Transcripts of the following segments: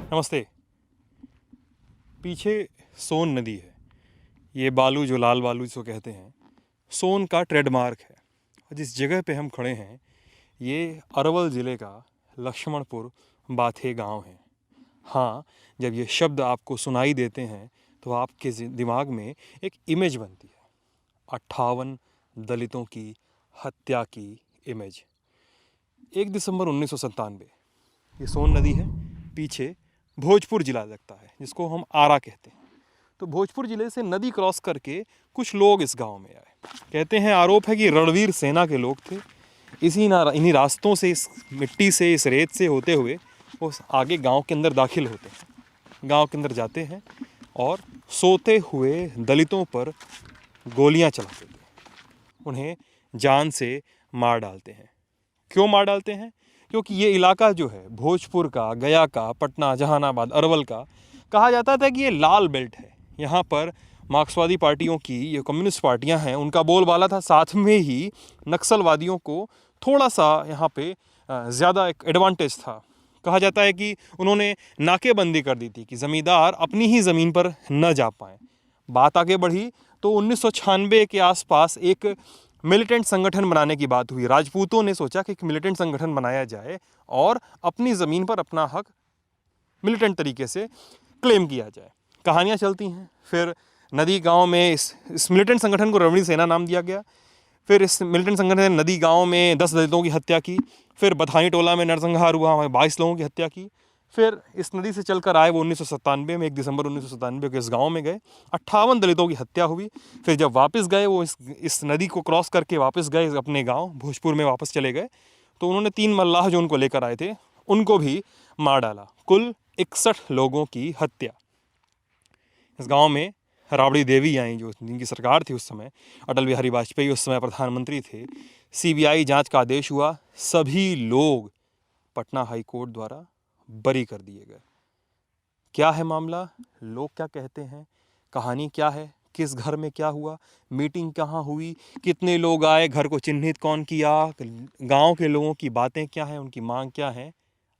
नमस्ते। पीछे सोन नदी है। ये बालू जो लाल बालू जिसको कहते हैं, सोन का ट्रेडमार्क है। और जिस जगह पे हम खड़े हैं ये अरवल ज़िले का लक्ष्मणपुर बाथे गांव है। हाँ, जब ये शब्द आपको सुनाई देते हैं तो आपके दिमाग में एक इमेज बनती है, 58 दलितों की हत्या की इमेज। 1 दिसंबर 1997 ये सोन नदी है, पीछे भोजपुर ज़िला लगता है जिसको हम आरा कहते हैं। तो भोजपुर ज़िले से नदी क्रॉस करके कुछ लोग इस गांव में आए। कहते हैं, आरोप है कि रणवीर सेना के लोग थे। इन्हीं रास्तों से, इस मिट्टी से, इस रेत से होते हुए वो आगे गांव के अंदर दाखिल होते हैं। गांव के अंदर जाते हैं और सोते हुए दलितों पर गोलियां चलाते थे, उन्हें जान से मार डालते हैं। क्यों मार डालते हैं? क्योंकि ये इलाका जो है भोजपुर का, गया का, पटना, जहानाबाद, अरवल का, कहा जाता था कि ये लाल बेल्ट है। यहाँ पर मार्क्सवादी पार्टियों की, ये कम्युनिस्ट पार्टियाँ हैं, उनका बोलबाला था। साथ में ही नक्सलवादियों को थोड़ा सा यहाँ पे ज़्यादा एक एडवांटेज था। कहा जाता है कि उन्होंने नाकेबंदी कर दी थी कि ज़मींदार अपनी ही ज़मीन पर न जा पाएँ। बात आगे बढ़ी तो 1996 के आसपास एक मिलिटेंट संगठन बनाने की बात हुई। राजपूतों ने सोचा कि एक मिलिटेंट संगठन बनाया जाए और अपनी ज़मीन पर अपना हक मिलिटेंट तरीके से क्लेम किया जाए। कहानियाँ चलती हैं। फिर नदी गांव में इस मिलिटेंट संगठन को रणवीर सेना नाम दिया गया। फिर इस मिलिटेंट संगठन ने नदी गांव में 10 दलितों की हत्या की। फिर बथानी टोला में नरसंहार हुआ, वहाँ 22 लोगों की हत्या की। फिर इस नदी से चलकर आए वो 1997 में, 1 दिसंबर 1997 को इस गांव में गए, 58 दलितों की हत्या हुई। फिर जब वापस गए वो इस नदी को क्रॉस करके वापस गए अपने गांव भोजपुर में वापस चले गए, तो उन्होंने 3 मल्लाह जो उनको लेकर आए थे उनको भी मार डाला। कुल 61 लोगों की हत्या। इस गाँव में राबड़ी देवी आई, जो जिनकी सरकार थी उस समय, अटल बिहारी वाजपेयी उस समय प्रधानमंत्री थे। CBI जांच का आदेश हुआ, सभी लोग पटना हाई कोर्ट द्वारा बरी कर दिए गए। क्या है मामला, लोग क्या कहते हैं, कहानी क्या है, किस घर में क्या हुआ, मीटिंग कहाँ हुई, कितने लोग आए, घर को चिन्हित कौन किया, गांव के लोगों की बातें क्या हैं, उनकी मांग क्या है,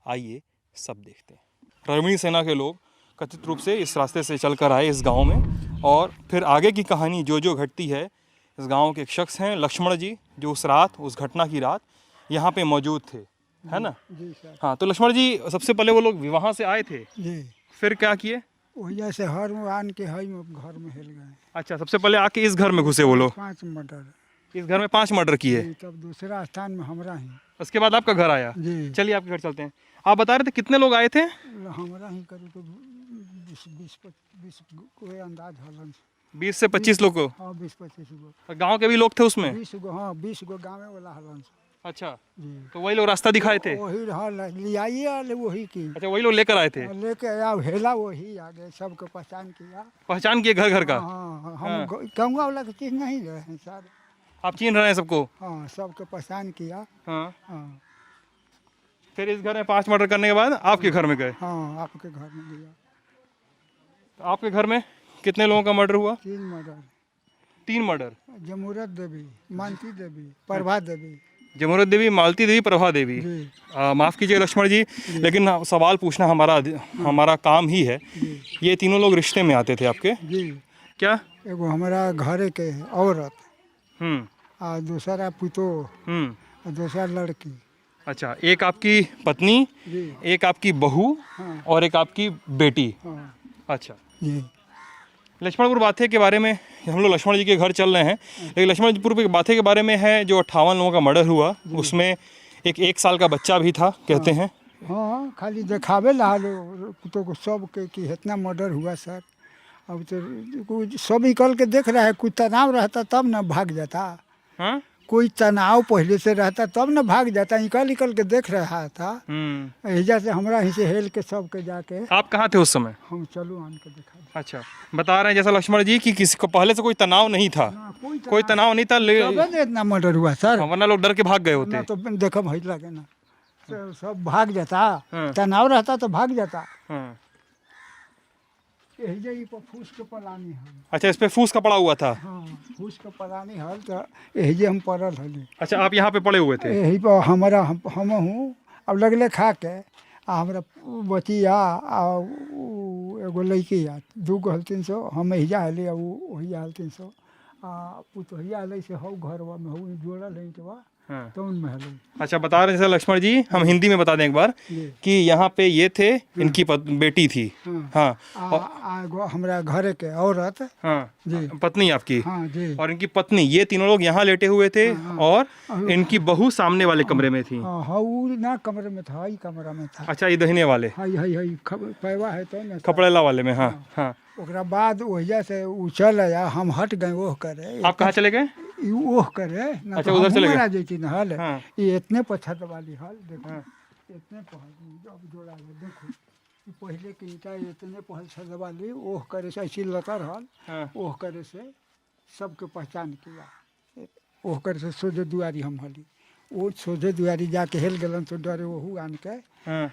आइए सब देखते हैं। रणवीर सेना के लोग कथित रूप से इस रास्ते से चलकर आए इस गांव में, और फिर आगे की कहानी जो जो घटती है। इस गांव के एक शख्स हैं लक्ष्मण जी, जो उस रात, उस घटना की रात यहाँ पे मौजूद थे, है ना? जी सर। हाँ, तो लक्ष्मण जी, सबसे पहले वो लोग वहाँ से आए थे, जी, फिर क्या किए? वही से हर आन के हई घर में हिल गए। अच्छा, सबसे पहले आके इस घर में घुसे वो लोग। 5 मर्डर। इस घर में 5 मर्डर किए। जी, तब दूसरा स्थान में हमरा ही। उसके बाद आपका घर आया। जी, चलिए आपके घर चलते हैं। आप बता रहे थे कितने लोग आए थे? हमरा ही करी तो 20 कोई अंदाज हलन। 20 से 25 लोग को। हाँ, 20-25 गो। और गांव के भी लोग थे उसमें? 20 गो, हाँ 20 गो गाँव वाला हलन। अच्छा, जी, तो वही लोग रास्ता दिखाए थे? वही लियाइए वही की। अच्छा, वही लोग लेकर आए थे? लेके आया हेला, वही आगे सबको पहचान किया। पहचान किए घर घर का? हाँ, हम गाँव वाला की चीज नहीं रहे हैं सर। आप चिन्ह रहे हैं सबको? हाँ, सबको पहचान किया। हाँ। हाँ फिर इस घर में 5 मर्डर करने के बाद आपके घर में गए? हाँ, आपके घर में गया। तो आपके घर में कितने लोगों का मर्डर हुआ? 3 मर्डर। 3 मर्डर। जमुरत देवी, मानती देवी, प्रभा देवी। जमुरत देवी, मालती देवी, प्रभा देवी। जी, माफ़ कीजिए लक्ष्मण जी, लेकिन सवाल पूछना हमारा काम ही है। जी, ये तीनों लोग रिश्ते में आते थे आपके? जी। क्या? एगो हमारा घरे के औरत, हम्म, और दूसरा पुतो, हम्म। और दूसरा लड़की। अच्छा, एक आपकी पत्नी, जी, एक आपकी बहू, हाँ, और एक आपकी बेटी। हाँ, अच्छा, जी, लक्ष्मणपुर बाथे के बारे में, हम लोग लक्ष्मण जी के घर चल रहे हैं, लेकिन लक्ष्मणपुर के बाथे के बारे में है जो 58 लोगों का मर्डर हुआ, उसमें एक साल का बच्चा भी था, कहते हैं। हाँ, खाली देखावे ला पुतो को सब के कि इतना मर्डर हुआ सर। अब तो सब निकल के देख रहा है, कुछ तनाव रहता तब न भाग जाता। हाँ? कोई तनाव पहले से रहता तब न भाग जाता, निकल के देख रहा था। एजा से हमरा ही से हेल के सबके जाके। आप कहाँ थे उस समय? हम चलो आन के दिखा दे। अच्छा, बता रहे हैं जैसा लक्ष्मण जी कि किसी को पहले से कोई तनाव नहीं था। कोई तनाव नहीं था, तबे ने इतना मर्डर हुआ सर। वरना लोग डर के भाग गए होते। ना तो देखो भाई लगे ना, सब भाग जाता। हाँ। तनाव रहता तो भाग जाता। हाँ। यही पर फूस के पलानी हल। अच्छा, इस पे फूस का पड़ा हुआ था। हाँ, फूस के पलानी हल तो यही हम पड़ल हली। अच्छा, आप यहाँ पे पड़े हुए थे? यही पर हमारा हम हूँ। अब लगले खा के हमरा बचिया आ एगो लड़की आ 2 गो हलतीन सो हम हिजा हली आ वही हलतीन सो आ पुतहिया हले से हौ घरवा में हौ जोड़ल है तो हाँ। तो उनमें हले अच्छा, बता रहे थे लक्ष्मण जी, हम हिंदी में बता दें एक बार जी कि यहाँ पे ये थे, इनकी बेटी थी। हाँ हाँ आ एगो हमरा घरे के औरत हाँ, जी पत्नी आपकी हाँ जी और इनकी पत्नी, ये तीनों लोग यहाँ लेटे हुए थे हाँ, और इनकी बहू सामने वाले कमरे में थी। हाँ हाँ उ ना कमरे में था, ई कमरा में था। अच्छा, ये दहिने वाले हाई हाई हाई पैवा है तो ना कपड़ेला वाले में। हाँ हाँ। ओकरा बाद वजह से उ चल आया, हम हट गए ओह करे। आप कहाँ चले गए? ई ओह करे ना अच्छा, तो उधर चले गए। मरा जैती न हल। हाँ। ये इतने पछत वाली हल देखो, हाँ। इतने पहल अब जोड़ा है देखो, ई पहले के ईटा इतने पहल छत वाली ओह करे से ऐसी लतर हल। हाँ। ओह करे से सबके पहचान किया, ओह करे से सोझे दुआरी हम हली, वो सोझे दुआरी जाके हेल गलन तो डरे वहू आन के हाँ।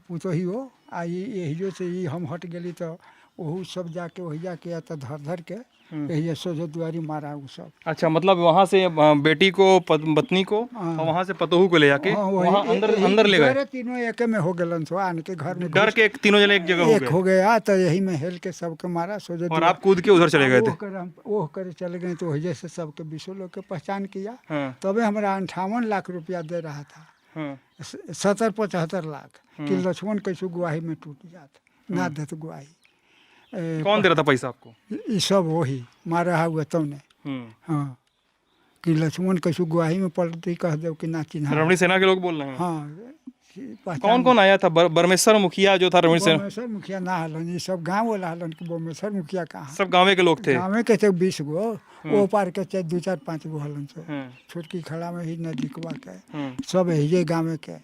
पुतही हो आ यही से ही हम हट गली तो वहू सब जाके वही जाके तो धर धर के यही सोझे दुआरी मारा वो सब। अच्छा, मतलब वहाँ से बेटी को, पत्नी को हाँ। और वहाँ से पतोहू को ले जाके हाँ, वहाँ अंदर ले गए। डरे तीनों एक में हो गलन सो आन के घर में डर के तीनों जने एक जगह हो एक गए हो गया तो यही में हेल के सबके मारा सोझे और आप कूद के उधर चले गए थे। ओह करे चले गए तो वही से सबके 20 लोग के पहचान किया। हाँ। तबे हमारा 58 लाख रुपया दे रहा था, हाँ। 70-75 लाख कि लक्ष्मण कैसे गुआही में टूट जात ना देत गुआही। कौन दे रहा था पैसा आपको? ये सब वही मारा हुआ तब ने। हाँ कि लक्ष्मण कैसे गुआही में पलटी कह दो कि ना चिन्हा। रमणी सेना के लोग बोल रहे हैं। हाँ कौन कौन आया था? बरमेश्वर मुखिया जो था, रमणी सेना, बोमेश्वर मुखिया ना हलन, ये सब गाँव वाला हलन कि बोमेश्वर मुखिया कहाँ। सब गाँव के लोग थे। गाँव के थे 20 गो, वो पार के चाहे 2-4-5 गो हलन से हाँ। छोटकी खड़ा में ही नजदीकवा के हाँ। सब यही गाँव के।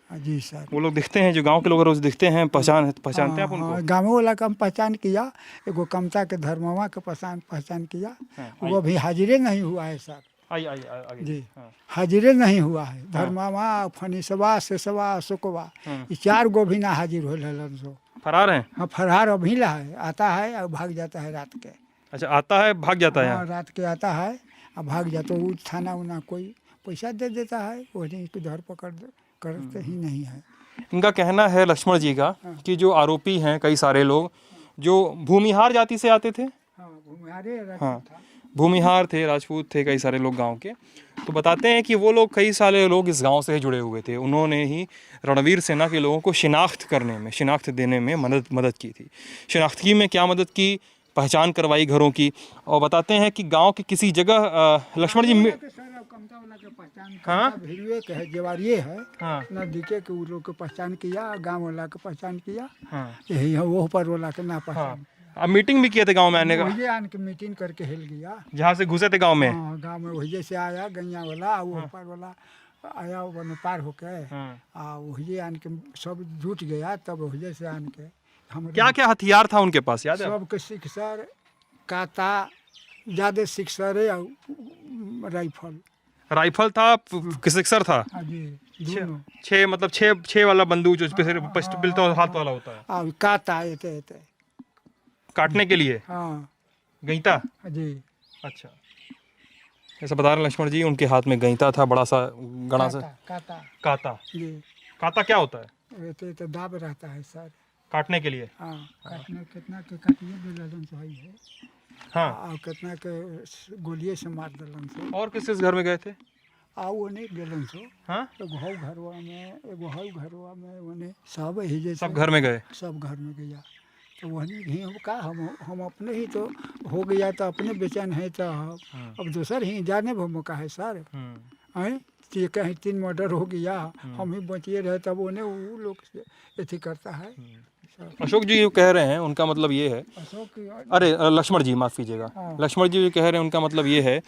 जी सर, वो लोग दिखते हैं जो गांव के लोग रोज दिखते हैं, पहचानते हैं आप उनको? गाँव वाला का हम पहचान किया, एगो कमता के धर्मवा के पहचान किया। हाँ, वो अभी हाजिरे नहीं हुआ है सर। आगे जी हाँ। हाजिरे नहीं हुआ है, धर्मवा फनीसवा शेषवा अशोकवा हाँ। ये 4 गो भी ना हाजिर हो हलन सो। फरार हैं? हाँ फरार अभी ला है, आता है और भाग जाता है रात के। अच्छा, आता है भाग जाता है हाँ रात के आता है और भाग जाता है। वो थाना उना कोई पैसा दे देता है, वही धरपकड़ करते ही नहीं है। इनका कहना है लक्ष्मण जी का कि जो आरोपी हैं कई सारे लोग जो भूमिहार जाति से आते थे। हाँ भूमिहारे हाँ, भूमिहार थे, राजपूत थे, कई सारे लोग गांव के। तो बताते हैं कि वो लोग, कई सारे लोग इस गांव से जुड़े हुए थे। उन्होंने ही रणवीर सेना के लोगों को शिनाख्त देने में मदद की थी। शिनाख्ती में क्या मदद की? पहचान करवाई घरों की। और बताते हैं कि गांव के किसी जगह लक्ष्मण जी हाँ जवारिये है हाँ नजदीके के, उ लोग के पहचान किया, गाँव वाला के पहचान किया। हाँ यही है, वो पर वाला के ना हाँ। पहचान। अब मीटिंग भी किए थे गांव में आने का, वही आन के मीटिंग करके हिल गया। जहाँ से घुसे थे गांव में। हाँ गाँव में वही से आया, गैया वाला वो पर वाला आया, वो पार होके आ वही आन के सब जुट गया। तब वही से आन के हम क्या क्या हथियार था उनके पास, याद है? सबके सिक्सर, काता, ज्यादा सिक्सर राइफल था, सिक्सर था। हाँ जी दोनों। 6 मतलब 6 वाला बंदूक जो पिस्टल तो हाथ वाला होता है, हाँ काता एते काटने के लिए। हाँ गईता। जी। अच्छा, ऐसा बता रहे लक्ष्मण जी, उनके हाथ में गईता था, बड़ा सा गणा सा काता काता। जी। काता क्या होता है? तो दाब रहता है सर, काटने के लिए। हाँ काटने कितना के काटिए दिलन से है। हाँ, और कितना के गोलिये से मार दिलन से। और किस घर में गए थे? वो नहीं गेलन सो। हाँ, एगो हौ घरवा में, एगो हौ घरवा में, उन्हें सब ही जैसे सब घर में गए। सब घर में गया तो वही ही हम का हम अपने ही तो हो गया तो अपने बेचैन है तो अब दूसर ही जाने भूमि का है सर। हैं तो कहीं 3 मर्डर हो गया, हम ही बचिए रहे, तब उन्हें वो लोग ऐसी करता है। अशोक जी जो कह रहे हैं उनका मतलब ये है, अरे लक्ष्मण जी माफ़ कीजिएगा, लक्ष्मण जी जो कह रहे हैं उनका मतलब ये है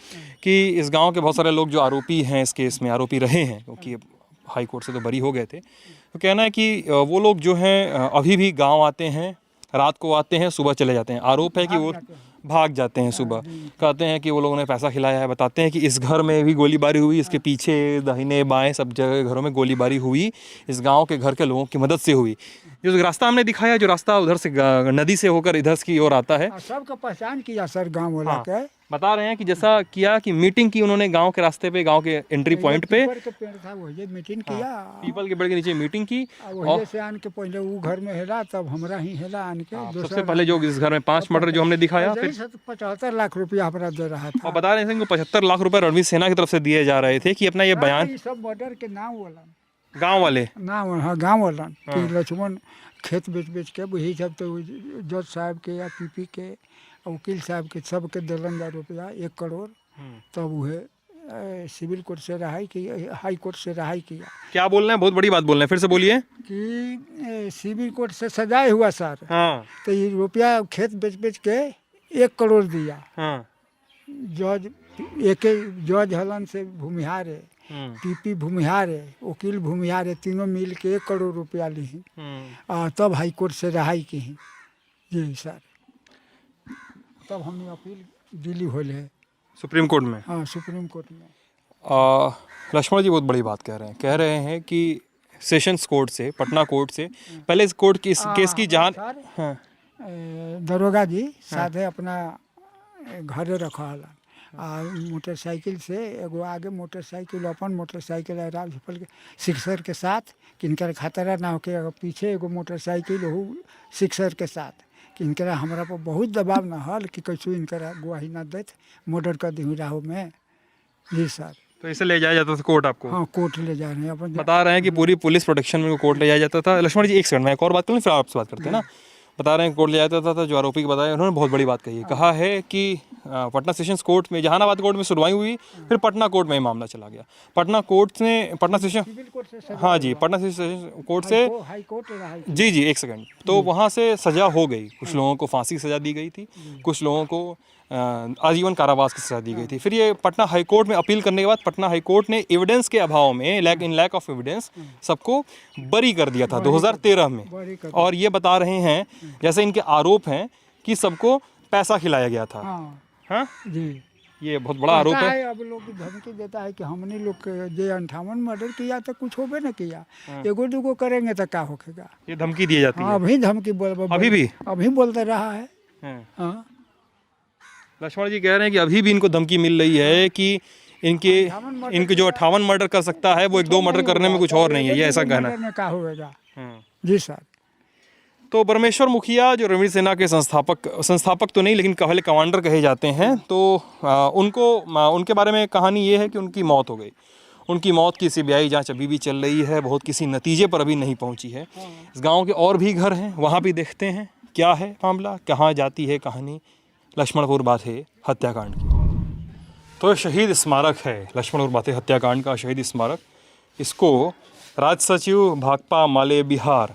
कि इस गांव के बहुत सारे लोग जो आरोपी हैं, इस केस में आरोपी रहे हैं, क्योंकि हाई कोर्ट से तो बरी हो गए थे, तो कहना है कि वो लोग जो हैं अभी भी गांव आते हैं, रात को आते हैं, सुबह चले जाते हैं। आरोप है कि वो भाग जाते हैं सुबह। कहते हैं कि वो लोगों ने पैसा खिलाया है। बताते हैं कि इस घर में भी गोलीबारी हुई, इसके पीछे दाहिने बाएं सब जगह घरों में गोलीबारी हुई, इस गांव के घर के लोगों की मदद से हुई। जो रास्ता हमने दिखाया, जो रास्ता उधर से नदी से होकर इधर की ओर आता है, सबका पहचान किया सर गाँव वाला के। बता रहे हैं कि जैसा किया कि मीटिंग की उन्होंने गांव के रास्ते पे, गांव के एंट्री पॉइंट पे, पीपल के पेड़ था वही मीटिंग किया। पीपल के पेड़ के नीचे मीटिंग की। वही से आन के पहले वो घर में हेला, तब हमरा ही हेला आन के। सबसे पहले जो इस घर में 5 मर्डर जो हमने दिखाया, फिर 75 लाख रुपया हमारा दे रहा था। और बता रहे हैं कि 75 लाख रुपए रणवीर सेना की तरफ से दिए जा रहे थे कि अपना ये बयान सब मर्डर के नाम वाला गांव वाले नाम, हाँ गाँव वाला कि लक्ष्मण खेत बेच बेच के वही सब तो जज साहब के या पीपी के वकील साहब के सब के दिलन 1 करोड़। तब वह सिविल कोर्ट से रहाई की, हाई कोर्ट से रहाई किया। क्या बोल रहे हैं, बहुत बड़ी बात बोल रहे हैं, फिर से बोलिए। कि सिविल कोर्ट से सजाए हुआ सर। हाँ। तो ये रुपया खेत बेच बेच के 1 करोड़ दिया। हाँ। जज एक जज हलन से भूमिहार है, पीपी भूमिहार है, वकील भूमिहार है, तीनों मिल के 1 करोड़ रुपया ली। तब हाई कोर्ट से रहाई की जी सर। तब हमने अपील दिल्ली होले है सुप्रीम कोर्ट में। हाँ सुप्रीम कोर्ट में। लक्ष्मण जी बहुत बड़ी बात कह रहे हैं कि सेशंस कोर्ट से, पटना कोर्ट से पहले इस कोर्ट की इस केस की जांच। हाँ। दरोगा जी साथे अपना घरे रखा हला आ मोटरसाइकिल से एगो आगे मोटरसाइकिल, अपन मोटरसाइकिल राजफल के सिक्सर के साथ किनकर खतरा ना होके, पीछे एगो मोटरसाइकिल हो सिक्सर के साथ कि इनकरा हमरा पर बहुत दबाव ना हल कि कैसे इनकरा गवाही ना देत, मर्डर कर दी राहो में जी सर। तो इसे ले जाया जाता था कोर्ट आपको? हाँ कोर्ट ले जा रहे हैं। अपन बता रहे हैं कि पूरी पुलिस प्रोटेक्शन में कोर्ट ले जाया जाता था। लक्ष्मण जी एक सेकंड में एक और बात करूँ फिर आपसे बात करते हैं ना। बता रहे हैं कोर्ट ले जाया जाता था, जो आरोपी की बताया उन्होंने बहुत बड़ी बात कही है। कहा है कि पटना सेशंस कोर्ट में, जहानाबाद कोर्ट में सुनवाई हुई, फिर पटना कोर्ट में मामला चला गया। पटना कोर्ट ने, पटना सेशन, हाँ जी, पटना सेशन कोर्ट से, हाई कोर्ट जी एक सेकंड, तो वहाँ से सजा हो गई। कुछ लोगों को फांसी की सजा दी गई थी, कुछ लोगों को आजीवन कारावास की सजा दी गई थी। फिर ये पटना हाई कोर्ट में अपील करने के बाद पटना हाई कोर्ट ने एविडेंस के अभाव में, लैक ऑफ एविडेंस, सबको बरी कर दिया था 2013 में। और ये बता रहे हैं जैसे इनके आरोप हैं कि सबको पैसा खिलाया गया था। हाँ जी, ये बहुत बड़ा आरोप है। अब लोग धमकी देता है कि हमने लोग जो 58 मर्डर किया तो कुछ होबे न किया, एगो दूगो करेंगे तो क्या होगा। ये धमकी दी जाती है अभी, धमकी अभी बोलते रहा है। हाँ। लक्ष्मण जी कह रहे हैं कि अभी भी इनको धमकी मिल रही है कि इनके जो 58 मर्डर कर सकता है वो 1-2 मर्डर करने में कुछ और नहीं है, ये ऐसा कहना है। क्या होगा जी सर। तो परमेश्वर मुखिया जो रणवीर सेना के संस्थापक तो नहीं लेकिन पहले कमांडर कहे जाते हैं, तो उनके बारे में कहानी ये है कि उनकी मौत हो गई। उनकी मौत की सीबीआई जांच अभी भी चल रही है, बहुत किसी नतीजे पर अभी नहीं पहुंची है। इस गांव के और भी घर हैं, वहां भी देखते हैं क्या है मामला, कहाँ जाती है कहानी लक्ष्मणपुर बाथे हत्याकांड की। तो शहीद स्मारक है लक्ष्मणपुर बाथे हत्याकांड का शहीद स्मारक। इसको राज्य सचिव भाकपा माले बिहार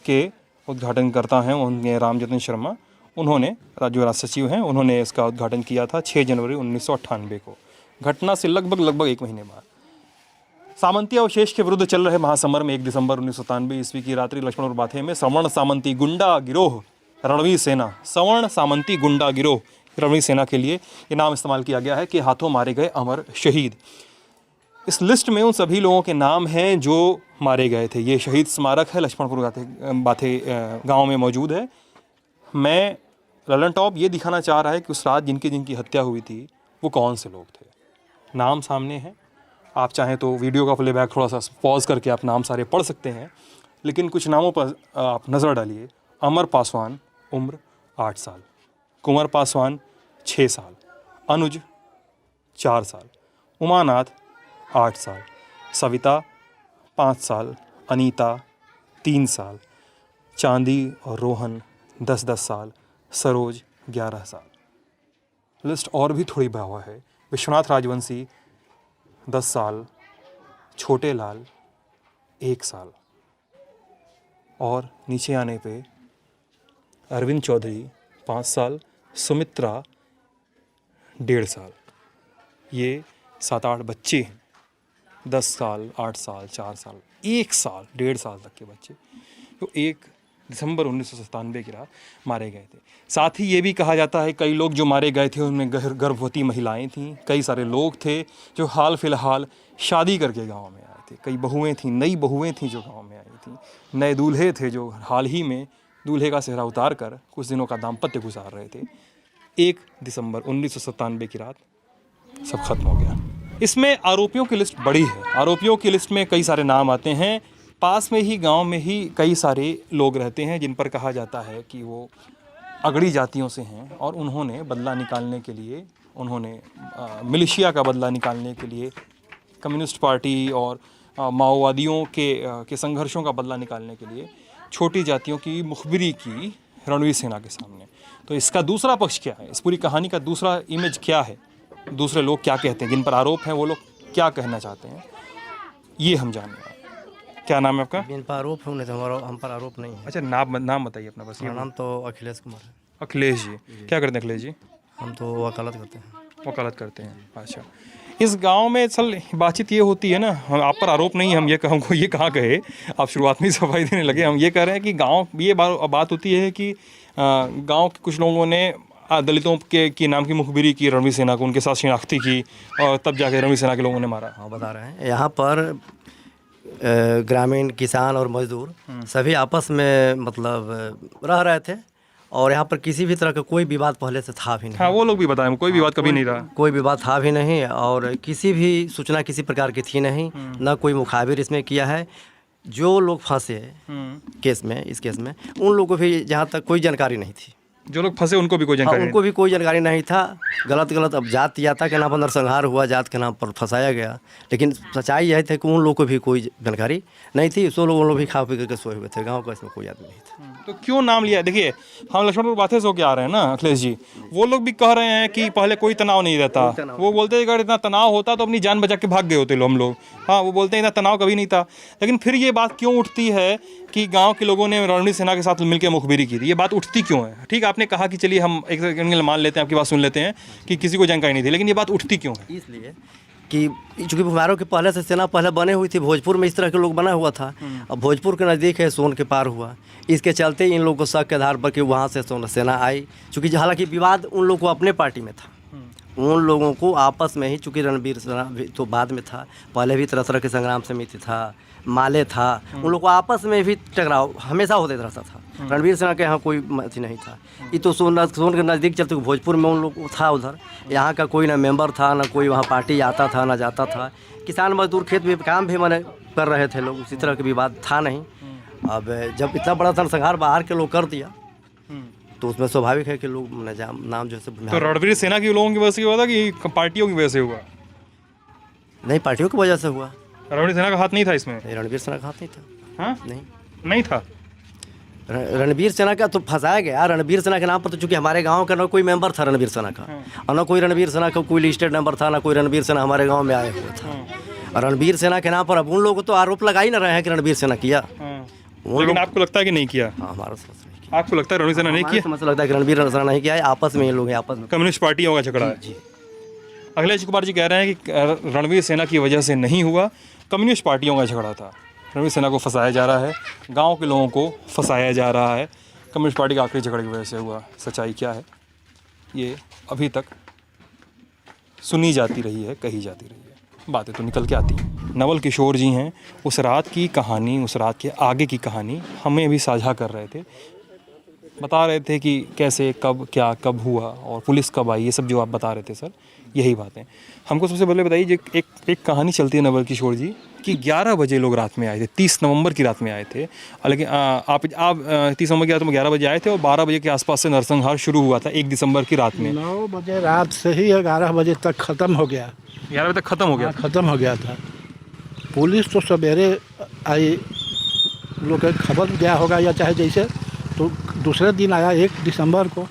के उद्घाटन करता हैं उनके रामजतन शर्मा। उन्होंने जो राज्य सचिव हैं उन्होंने इसका उद्घाटन किया था 6 जनवरी 1998 को, घटना से लगभग 1 महीने बाद। सामंती अवशेष के विरुद्ध चल रहे महासमर में 1 दिसंबर 1997 ईस्वी की रात्रि लक्ष्मणपुर बाथे में सवर्ण सामंती गुंडा गिरोह रणवीर सेना, सवर्ण सामंती गुंडा गिरोह रणवीर सेना के लिए ये नाम इस्तेमाल किया गया है कि हाथों मारे गए अमर शहीद। इस लिस्ट में उन सभी लोगों के नाम हैं जो मारे गए थे। ये शहीद स्मारक है लक्ष्मणपुर बाथे गांव में मौजूद है। मैं ललन टॉप ये दिखाना चाह रहा है कि उस रात जिनकी हत्या हुई थी वो कौन से लोग थे। नाम सामने हैं, आप चाहें तो वीडियो का प्लेबैक थोड़ा सा पॉज करके आप नाम सारे पढ़ सकते हैं, लेकिन कुछ नामों पर आप नज़र डालिए। अमर पासवान उम्र 8 साल, कुंवर पासवान 6 साल, अनुज 4 साल, उमानाथ 8 साल, सविता 5 साल, अनीता 3 साल, चांदी और रोहन 10-10 साल, सरोज 11 साल। लिस्ट और भी थोड़ी भयावह है। विश्वनाथ राजवंशी 10 साल, छोटे लाल 1 साल, और नीचे आने पे अरविंद चौधरी 5 साल, सुमित्रा 1.5 साल। ये 7-8 बच्चे हैं, 10 साल, 8 साल, 4 साल, 1 साल, 1.5 साल तक के बच्चे, जो 1 दिसंबर 1997 की रात मारे गए थे। साथ ही ये भी कहा जाता है कई लोग जो मारे गए थे उनमें गर्भवती महिलाएं थीं, कई सारे लोग थे जो हाल फिलहाल शादी करके गांव में आए थे, कई बहुएं थीं, नई बहुएं थीं जो गांव में आई थीं, नए दूल्हे थे जो हाल ही में दूल्हे का सेहरा उतार कर कुछ दिनों का दाम्पत्य गुजार रहे थे। 1 दिसंबर 1997 की रात सब खत्म हो गया। इसमें आरोपियों की लिस्ट बड़ी है। आरोपियों की लिस्ट में कई सारे नाम आते हैं। पास में ही गांव में ही कई सारे लोग रहते हैं जिन पर कहा जाता है कि वो अगड़ी जातियों से हैं और उन्होंने बदला निकालने के लिए, उन्होंने मिलिशिया का बदला निकालने के लिए, कम्युनिस्ट पार्टी और माओवादियों के संघर्षों का बदला निकालने के लिए छोटी जातियों की मुखबिरी की रणवीर सेना के सामने। तो इसका दूसरा पक्ष क्या है, इस पूरी कहानी का दूसरा इमेज क्या है, दूसरे लोग क्या कहते हैं, जिन पर आरोप हैं वो लोग क्या कहना चाहते हैं, ये हम जानेंगे। क्या नाम है आपका? जिन पर आरोप है उन्हें तो हम पर आरोप नहीं है। अच्छा, नाम बताइए अपना बस। मेरा नाम तो अखिलेश कुमार है। अखिलेश जी, क्या करते हैं अखिलेश जी? हम तो वकालत करते हैं। वकालत करते हैं। अच्छा, इस गांव में असल बातचीत ये होती है ना, हम आप पर आरोप नहीं, हम ये हमको ये कहाँ कहे, आप शुरुआत में ही सफाई देने लगे। हम ये कह रहे हैं कि गांव ये बात होती है कि गांव के कुछ लोगों ने दलितों के नाम की मुखबिरी की रणवीर सेना को, उनके साथ शिनाख्ती की और तब जाके रणवीर सेना के लोगों ने मारा। हाँ, बता रहे हैं। यहाँ पर ग्रामीण किसान और मजदूर सभी आपस में मतलब रह रहे थे और यहाँ पर किसी भी तरह का कोई विवाद पहले से था भी नहीं। हाँ, वो लोग भी बताएं, कोई विवाद कभी नहीं रहा। कोई विवाद था भी नहीं और किसी भी सूचना किसी प्रकार की थी नहीं, न कोई मुखाबिर इसमें किया है। जो लोग फंसे केस में, इस केस में, उन लोगों को भी जहाँ तक कोई जानकारी नहीं थी। जो लोग फंसे उनको भी कोई जानकारी उनको भी कोई जानकारी नहीं था। गलत अब जात के नाम पर नरसंहार हुआ, जात के नाम पर फंसाया गया। लेकिन सच्चाई यही थी कि उन लोगों को भी कोई जानकारी नहीं थी। सो लोग भी खा पी करके सोए हुए थे। गांव का इसमें कोई आदमी नहीं था। तो क्यों नाम लिया? देखिए, हम लक्ष्मणपुर बातें से होके आ रहे हैं ना अखिलेश जी, वो लोग भी कह रहे हैं कि पहले कोई तनाव नहीं रहता। वो बोलते हैं अगर इतना तनाव होता तो अपनी जान बचा के भाग गए होते हम लोग। हाँ, वो बोलते हैं इतना तनाव कभी नहीं था। लेकिन फिर ये बात क्यों उठती है कि गांव के लोगों ने रणवीर सेना के साथ मिलकर मुखबिरी की थी? ये बात उठती क्यों है? ठीक, आपने कहा कि चलिए हम एक सेकंड मान लेते हैं, आपकी बात सुन लेते हैं कि किसी को जानकारी नहीं थी, लेकिन ये बात उठती क्यों है? इसलिए कि चूँकि हमारों के पहले से सेना पहले बने हुई थी। भोजपुर में इस तरह के लोग बना हुआ था। अब भोजपुर के नज़दीक है, सोन के पार हुआ। इसके चलते इन लोगों को शक के आधार पर कि वहाँ से सेना आई। चूँकि हालांकि विवाद उन लोगों को अपने पार्टी में था, उन लोगों को आपस में ही, चूँकि रणवीर सेना भी तो बाद में था, पहले भी तरह तरह के संग्राम समिति था, माले था, उन लोगों को आपस में भी टकराव हमेशा होते रहता था। रणवीर सेना के यहाँ कोई अथी नहीं था। ये तो सोन के नज़दीक चलते भोजपुर में उन लोग था। उधर यहाँ का कोई ना मेंबर था, ना कोई वहाँ पार्टी आता था, ना जाता था। किसान मजदूर खेत में काम भी मैंने कर रहे थे लोग, उसी तरह के विवाद था नहीं। अब जब इतना बड़ा नरसंहार बाहर के लोग कर दिया तो उसमें स्वाभाविक है कि लोग नाम जो है। तो रणवीर सेना के लोगों की वजह से हुआ था कि पार्टियों की वजह से हुआ? नहीं, पार्टियों की वजह से हुआ। रणवीर सेना का हाथ नहीं था इसमें? रणवीर सेना का हाथ नहीं था। हाँ, नहीं था। रणवीर सेना का तो फंसाया गया। रणवीर सेना के नाम पर तो चूंकि हमारे गांव का ना कोई मेंबर था रणवीर सेना का, और ना कोई रणवीर सेना का कोई लिस्टेड मेंबर था, ना कोई रणवीर सेना हमारे गांव में आया हुआ था। रणवीर सेना के नाम पर अब उन लोगों को तो आरोप लगा ही ना रहे हैं कि रणवीर सेना किया। लेकिन आपको लगता है कि नहीं किया? हाँ, हमारा समझ नहीं किया। आपको लगता है रणवीर सेना नहीं किया? समझ लगता है कि रणवीर सेना नहीं किया है। आपस में ये लोग आपस में कम्युनिस्ट पार्टियों का झगड़ा है। जी। अखिलेश कुमार जी कह रहे हैं कि रणवीर सेना की वजह से नहीं हुआ, कम्युनिस्ट पार्टियों का झगड़ा था। रणवीर सेना को फंसाया जा रहा है, गांव के लोगों को फंसाया जा रहा है, कम्युनिस्ट पार्टी का आखिरी झगड़े की वजह से हुआ। सच्चाई क्या है ये अभी तक सुनी जाती रही है, कही जाती रही है, बातें तो निकल के आती हैं। नवल किशोर जी हैं, उस रात की कहानी, उस रात के आगे की कहानी हमें भी साझा कर रहे थे, बता रहे थे कि कैसे, कब, क्या, कब हुआ और पुलिस कब आई, ये सब जो आप बता रहे थे सर, यही बातें। हमको सबसे पहले बताइए, जो एक कहानी चलती है नवल किशोर जी कि 11 बजे लोग रात में आए थे, 30 नवंबर की रात में आए थे। लेकिन आप 30 नवंबर की रात में 11 बजे आए थे और 12 बजे के आसपास से नरसंहार शुरू हुआ था 1 दिसंबर की रात में। 9 बजे रात से ही 11 बजे तक ख़त्म हो गया। 11 बजे तक ख़त्म हो गया? ख़त्म हो गया था। पुलिस तो सवेरे आई, लोग के खबर गया होगा या चाहे जैसे, तो दूसरे दिन आया 1 दिसंबर को।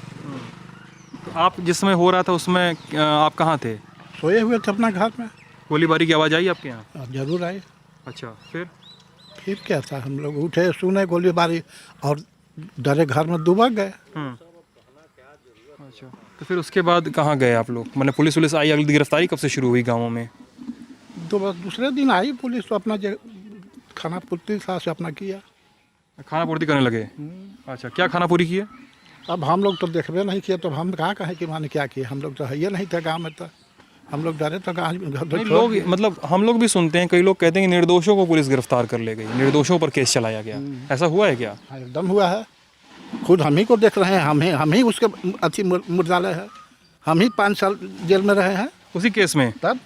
आप जिस समय हो रहा था उसमें आप कहाँ थे? सोए हुए थे अपना घर में। गोलीबारी की आवाज़ आई आपके यहाँ? अब जरूर आई। अच्छा, फिर क्या था, हम लोग उठे, सुने गोलीबारी और डरे घर में दुबक गए। अच्छा, तो फिर उसके बाद कहाँ गए आप लोग? मैंने पुलिस आई, अगली गिरफ्तारी कब से शुरू हुई गाँवों में? तो बस दूसरे दिन आई पुलिस, तो अपना खाना पूर्ति से अपना किया, खाना पूर्ति करने लगे। अच्छा, क्या खाना पूरी किया? अब हम लोग तो देखबे नहीं किए, तो हम कहाँ कहें कि माने क्या किए, हम लोग तो है ही नहीं थे गाँव में, तो हम लोग डरे तो लोग, मतलब हम लोग भी सुनते हैं, कई लोग कहते हैं कि निर्दोषों को पुलिस गिरफ्तार कर ले गई, निर्दोषों पर केस चलाया गया, ऐसा हुआ है क्या? एकदम हुआ है। खुद हम ही को देख रहे हैं, हम ही उसके अच्छी मुर्दालय है, हम ही 5 साल जेल में रहे हैं। उसी केस में? तब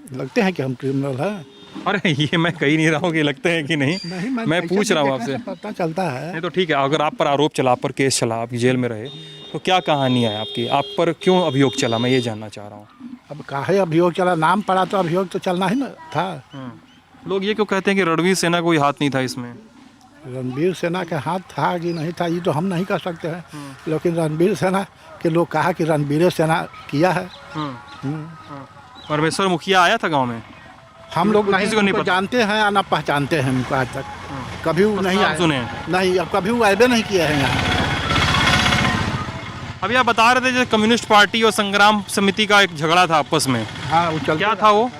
लगते हैं कि हम क्रिमिनल हैं? अरे ये मैं कह ही नहीं रहा हूँ कि लगते हैं कि नहीं, मैं पूछ रहा हूँ आपसे। पता चलता है। नहीं तो ठीक है, अगर आप पर आरोप चला, आप पर केस चला, आप जेल में रहे, तो क्या कहानी है आपकी, आप पर क्यों अभियोग चला, मैं ये जानना चाह रहा हूँ। अब काहे अभियोग चला, नाम पड़ा तो अभियोग तो चलना ही ना था। लोग ये क्यों कहते हैं कि रणवीर सेना कोई हाथ नहीं था इसमें? रणवीर सेना के हाथ था कि नहीं था ये तो हम नहीं कह सकते हैं, लेकिन रणवीर सेना के लोग कहा कि रणवीर सेना किया है। परमेश्वर मुखिया आया था गांव में? हम लोग नहीं किसी को नहीं उनको पता। जानते हैं या ना पहचानते हैं उनको आज तक, कभी वो नहीं नाम आए। सुने हैं? नहीं, अब कभी वो आए नहीं किए हैं यहाँ। अभी आप बता रहे थे जो कम्युनिस्ट पार्टी और संग्राम समिति का एक झगड़ा था आपस में, हाँ वो चलते क्या था वो?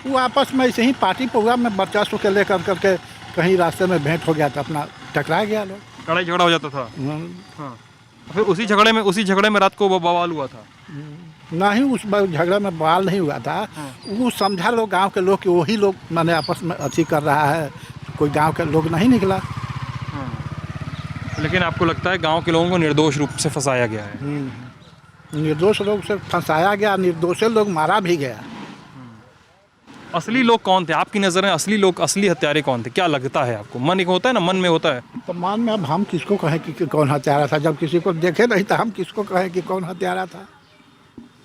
वो आपस में ऐसे ही पार्टी प्रोग्राम में वर्चस्व के लेकर करके कहीं रास्ते में भेंट हो गया था, अपना टकरा गया लोग। लड़ाई झगड़ा हो जाता था? हाँ। फिर उसी झगड़े में रात को वो बवाल हुआ था? नहीं, उस झगड़े में बवाल नहीं हुआ था। वो समझा लोग, गांव के लोग, कि वही लोग मैंने आपस में अच्छी कर रहा है, कोई गांव के लोग नहीं निकला। लेकिन आपको लगता है गांव के लोगों को निर्दोष रूप से फंसाया गया है? निर्दोष लोग से फंसाया गया, निर्दोष लोग मारा भी गया। असली लोग कौन थे आपकी नज़र में? असली लोग, असली हत्यारे कौन थे, क्या लगता है आपको? मन एक होता है ना, मन में होता है। तो मान में अब हम किसको कहें कि कौन हत्यारा था, जब किसी को देखे नहीं था, हम किसको कहें कि कौन हत्यारा था।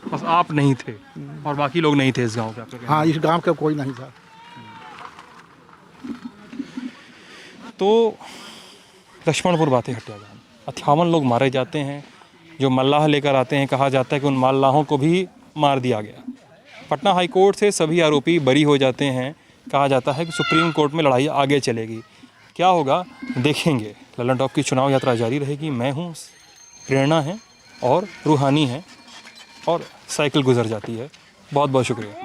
बस आप नहीं थे और बाकी लोग नहीं थे इस गांव के, आपका कहना है? हाँ, इस गांव का कोई नहीं था। तो लक्ष्मणपुर बातें हत्याकांड, 58 लोग मारे जाते हैं, जो मल्लाह लेकर आते हैं, कहा जाता है कि उन मल्लाहों को भी मार दिया गया। पटना हाई कोर्ट से सभी आरोपी बरी हो जाते हैं, कहा जाता है कि सुप्रीम कोर्ट में लड़ाई आगे चलेगी। क्या होगा देखेंगे। ललन टॉप की चुनाव यात्रा जारी रहेगी। मैं हूँ, प्रेरणा है और रूहानी है और साइकिल गुजर जाती है। बहुत बहुत शुक्रिया।